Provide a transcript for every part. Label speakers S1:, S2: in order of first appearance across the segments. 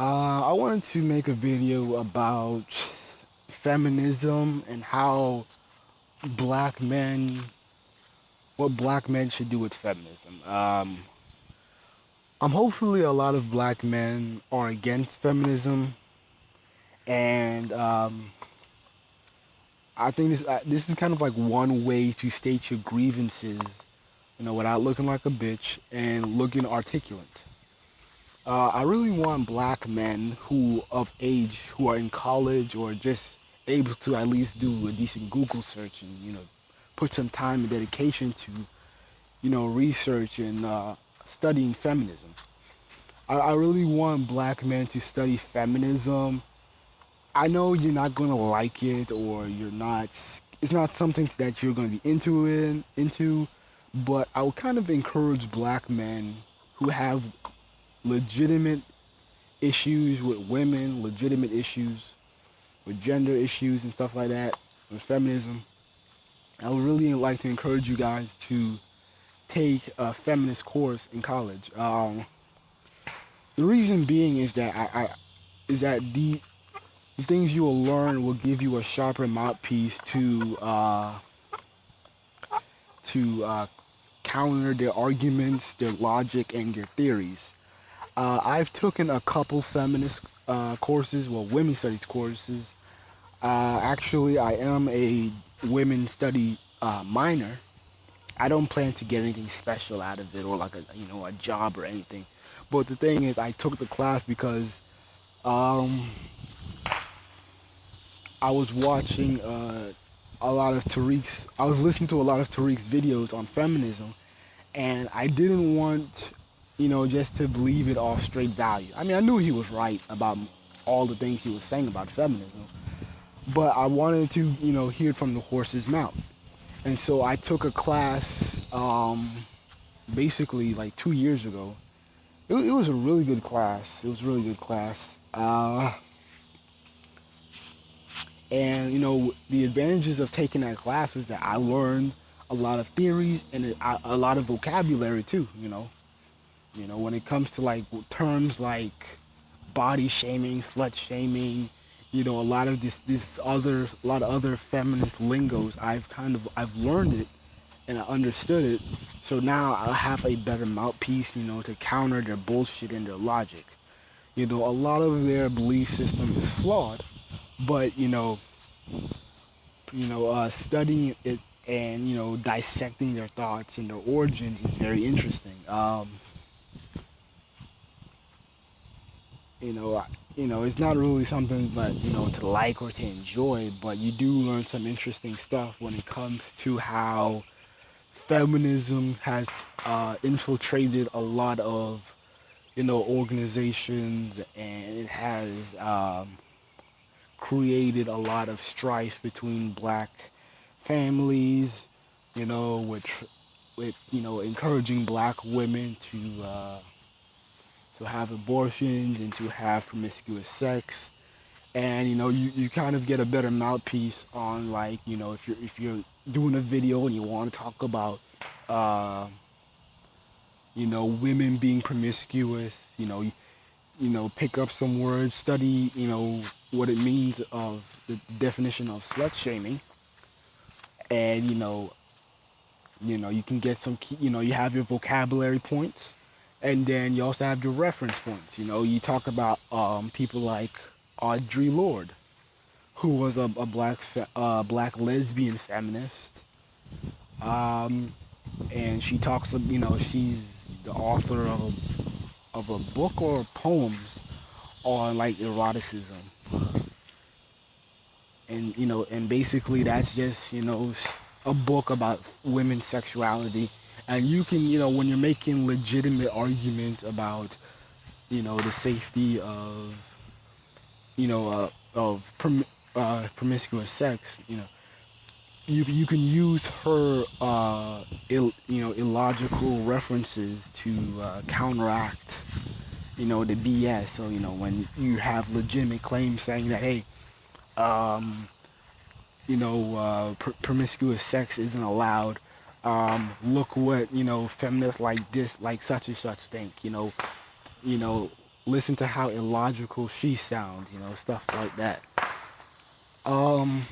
S1: I wanted to make a video about feminism and how black men, what black men should do with feminism. Hopefully a lot of black men are against feminism, and I think this is kind of like one way to state your grievances, without looking like a bitch and looking articulate. I really want black men who of age, who are in college or just able to at least do a decent Google search and put some time and dedication to research and studying feminism. I really want black men to study feminism. I know you're not gonna like it, or you're not. It's not something that you're gonna be into, but I would kind of encourage black men who have legitimate issues with women, legitimate issues with gender issues and stuff like that, with feminism. I would really like to encourage you guys to take a feminist course in college. The reason being is that the things you will learn will give you a sharper mouthpiece to counter their arguments, their logic, and their theories. I've taken a couple feminist courses, well, women's studies courses. Actually, I am a women's study minor. I don't plan to get anything special out of it or like a job or anything. But the thing is, I took the class because um, I was watching a lot of Tariq's. I was listening to a lot of Tariq's videos on feminism, and I didn't want, just to believe it off straight value. I mean, I knew he was right about all the things he was saying about feminism, but I wanted to, hear it from the horse's mouth. And so I took a class, basically like 2 years ago. It was a really good class. It was a really good class. And the advantages of taking that class was that I learned a lot of theories and a lot of vocabulary too. When it comes to like terms like body shaming, slut shaming, a lot of a lot of other feminist lingos. I've learned it and I understood it. So now I have a better mouthpiece, to counter their bullshit and their logic. A lot of their belief system is flawed, but studying it and dissecting their thoughts and their origins is very interesting. It's not really something that to like or to enjoy, but you do learn some interesting stuff when it comes to how feminism has infiltrated a lot of organizations, and it has created a lot of strife between black families, with encouraging black women to have abortions and to have promiscuous sex. And you kind of get a better mouthpiece on, like, if you're doing a video and you want to talk about women being promiscuous, pick up some words, study, what it means of the definition of slut shaming, and you can get some key, you have your vocabulary points, and then you also have your reference points. You talk about people like Audre Lorde, who was a black lesbian feminist, and she talks, she's the author of a book or poems on like eroticism, and basically that's just a book about women's sexuality. And you can, when you're making legitimate arguments about the safety of promiscuous sex, you can use her illogical references to counteract the BS. So when you have legitimate claims saying that, hey, promiscuous sex isn't allowed. Look what feminists like this, like such and such think. listen to how illogical she sounds, stuff like that. Um,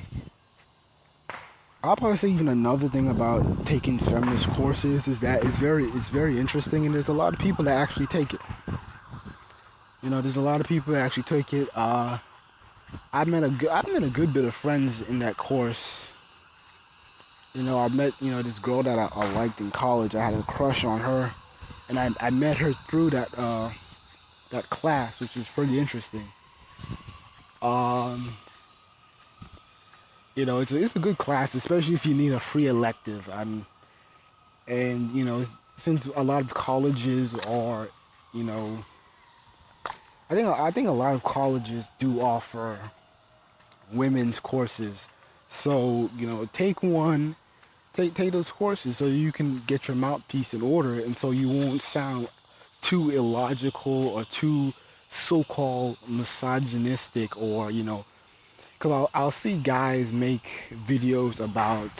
S1: I'll probably say even another thing about taking feminist courses is that it's very interesting, and there's a lot of people that actually take it. There's a lot of people that actually take it. I've met a good bit of friends in that course. I met this girl that I liked in college. I had a crush on her, and I met her through that class, which was pretty interesting. Um, it's a good class, especially if you need a free elective. And since a lot of colleges are, you know, I think a lot of colleges do offer women's courses. So take those courses so you can get your mouthpiece in order, and so you won't sound too illogical or too so-called misogynistic, or because I'll see guys make videos about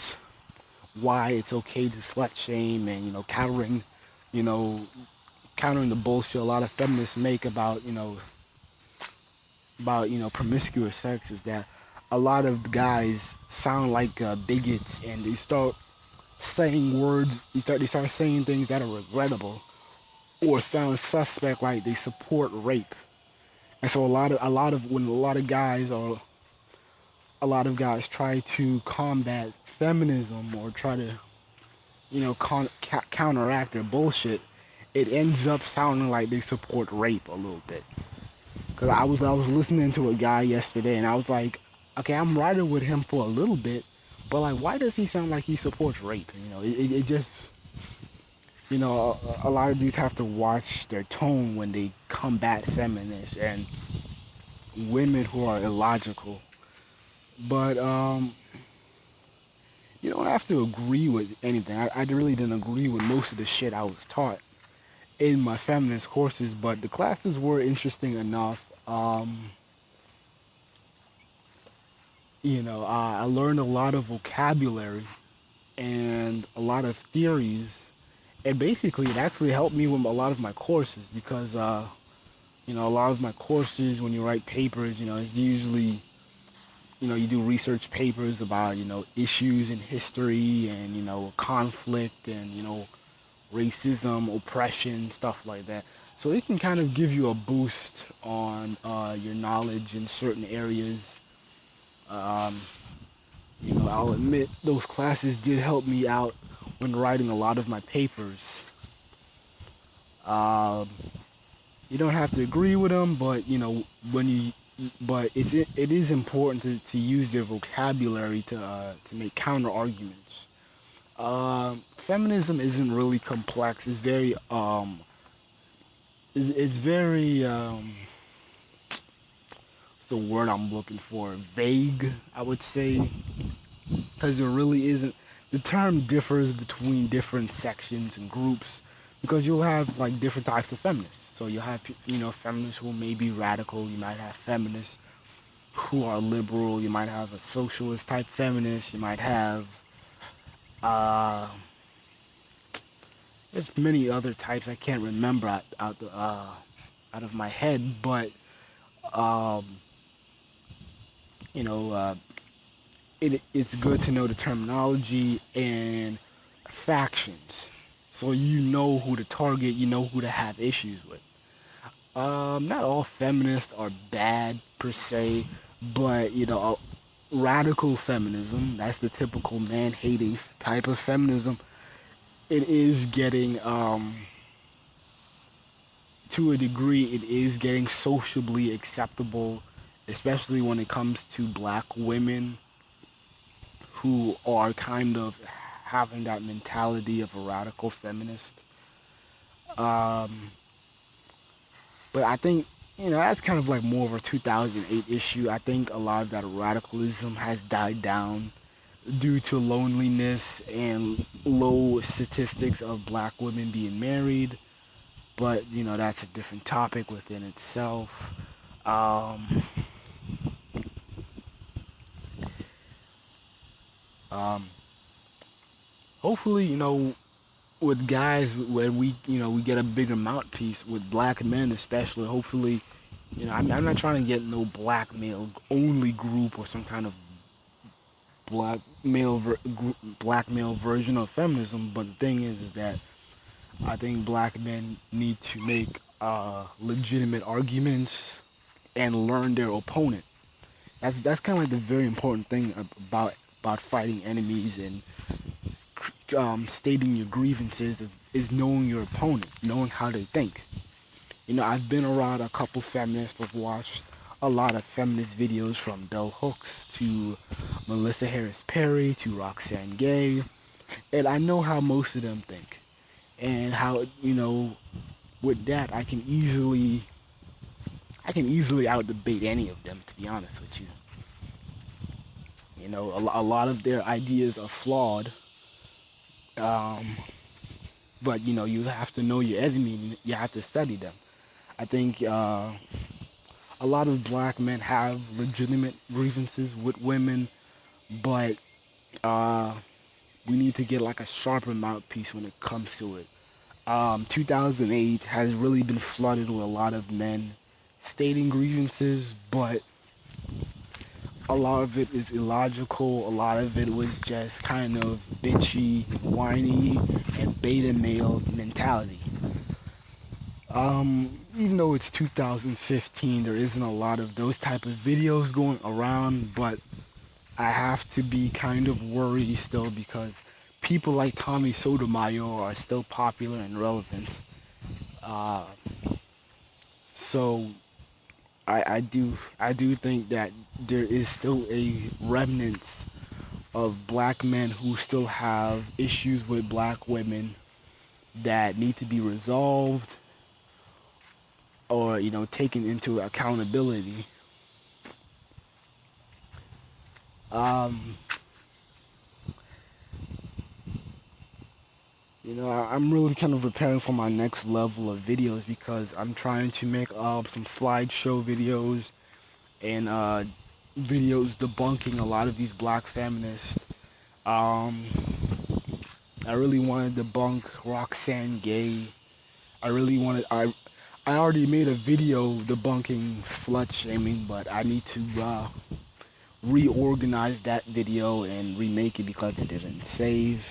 S1: why it's okay to slut shame, and you know countering the bullshit a lot of feminists make about promiscuous sex, is that a lot of guys sound like bigots, and they start saying words. They start saying things that are regrettable, or sound suspect, like they support rape. And so a lot of guys try to combat feminism, or try to counteract their bullshit, it ends up sounding like they support rape a little bit. Because I was listening to a guy yesterday, and I was like, okay, I'm riding with him for a little bit, but like, why does he sound like he supports rape? It just, a lot of dudes have to watch their tone when they combat feminists and women who are illogical. But you don't have to agree with anything. I really didn't agree with most of the shit I was taught in my feminist courses, but the classes were interesting enough. I learned a lot of vocabulary and a lot of theories, and basically it actually helped me with a lot of my courses, because a lot of my courses, when you write papers, it's usually you do research papers about issues in history, and conflict, and racism, oppression, stuff like that. So it can kind of give you a boost on your knowledge in certain areas. Um, I'll admit those classes did help me out when writing a lot of my papers. Um, you don't have to agree with them, but when you but it is important to use their vocabulary to make counter arguments. Feminism isn't really complex. It's very what's the word I'm looking for? Vague, I would say, because there really isn't. The term differs between different sections and groups, because you'll have like different types of feminists. So you'll have feminists who may be radical. You might have feminists who are liberal. You might have a socialist type feminist. You might have uh, there's many other types I can't remember out of my head, but um, you know, uh, it's good to know the terminology and factions, so you know who to target, you know who to have issues with. Not all feminists are bad per se, but radical feminism, that's the typical man-hating type of feminism. It is getting to a degree, it is getting sociably acceptable, especially when it comes to black women who are kind of having that mentality of a radical feminist. Um, but I think, that's kind of like more of a 2008 issue. I think a lot of that radicalism has died down due to loneliness and low statistics of black women being married. But, that's a different topic within itself. Um, um, Hopefully, with guys, when we get a bigger mouthpiece with black men, especially. Hopefully, I'm not trying to get no black male only group or some kind of black male version of feminism. But the thing is that I think black men need to make legitimate arguments and learn their opponent. That's kind of like the very important thing about fighting enemies and stating your grievances is knowing your opponent, knowing how they think. I've been around a couple feminists. I've watched a lot of feminist videos from Bell Hooks to Melissa Harris Perry to Roxane Gay, and I know how most of them think, and how with that I can easily out debate any of them. To be honest with you, a lot of their ideas are flawed. Um, but you have to know your enemy. And you have to study them. I think a lot of black men have legitimate grievances with women, but uh, we need to get like a sharper mouthpiece when it comes to it. 2008 has really been flooded with a lot of men stating grievances, but a lot of it is illogical. A lot of it was just kind of bitchy, whiny, and beta male mentality. Even though it's 2015, there isn't a lot of those type of videos going around, but I have to be kind of worried still because people like Tommy Sotomayor are still popular and relevant. Uh, so I do think that there is still a remnants of black men who still have issues with black women that need to be resolved or taken into accountability. Um, I'm really kind of preparing for my next level of videos because I'm trying to make some slideshow videos and videos debunking a lot of these black feminists. Um, I really want to debunk Roxane Gay. I really wanted. I already made a video debunking slut shaming, but I need to reorganize that video and remake it because it didn't save.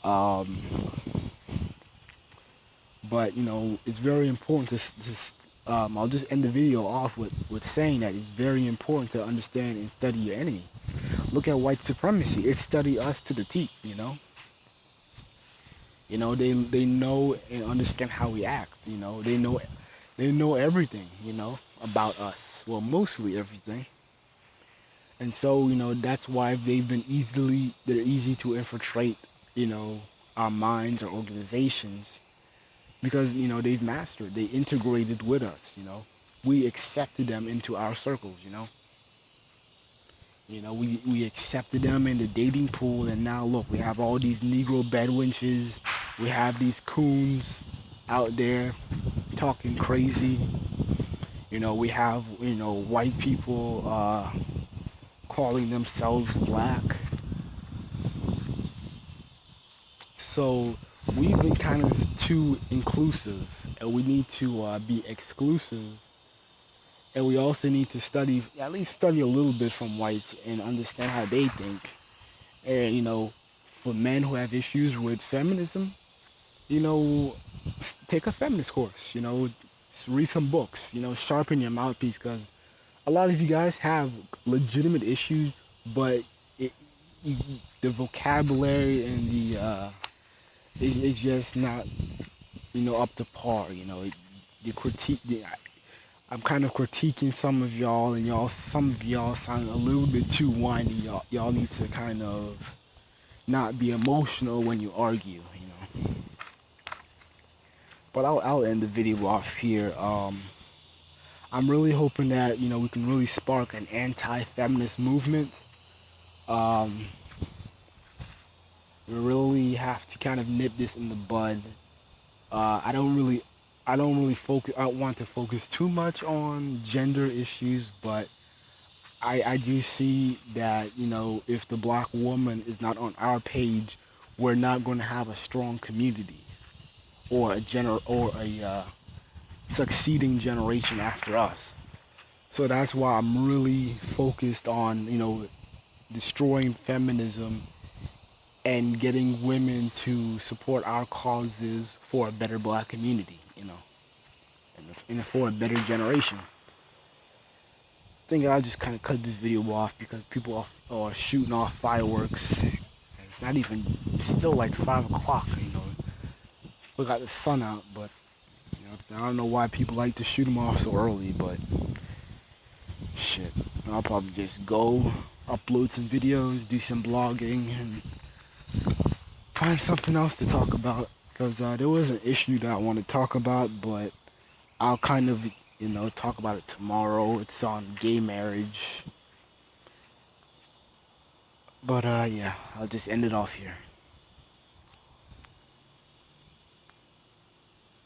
S1: Um, but it's very important I'll just end the video off with saying that it's very important to understand and study your enemy. Look at white supremacy. It study us to the teeth, they know and understand how we act, they know everything, about us. Well, mostly everything. And so, that's why they're easy to infiltrate, our minds or organizations because, they've mastered, they integrated with us, We accepted them into our circles, we accepted them in the dating pool, and now look, we have all these Negro bedwenches, we have these coons out there talking crazy. We have, white people calling themselves black. So we've been kind of too inclusive, and we need to be exclusive. And we also need to at least study a little bit from whites and understand how they think. And, for men who have issues with feminism, you know, take a feminist course, read some books, sharpen your mouthpiece because a lot of you guys have legitimate issues, but it, you, the vocabulary and is just not, up to par, the critique, I'm kind of critiquing some of y'all, and some of y'all sound a little bit too whiny. Y'all need to kind of not be emotional when you argue. But I'll end the video off here. I'm really hoping that we can really spark an anti-feminist movement. Um, we really have to kind of nip this in the bud. I don't really focus. I want to focus too much on gender issues, but I do see that if the black woman is not on our page, we're not going to have a strong community or a succeeding generation after us. So that's why I'm really focused on, destroying feminism and getting women to support our causes for a better black community, and for a better generation. I think I'll just kind of cut this video off because people are shooting off fireworks. It's not even, it's still like 5 o'clock, Still got the sun out, but, I don't know why people like to shoot them off so early, but shit. I'll probably just go upload some videos, do some blogging, and find something else to talk about. Because there was an issue that I want to talk about, but I'll kind of, talk about it tomorrow. It's on gay marriage. But yeah, I'll just end it off here.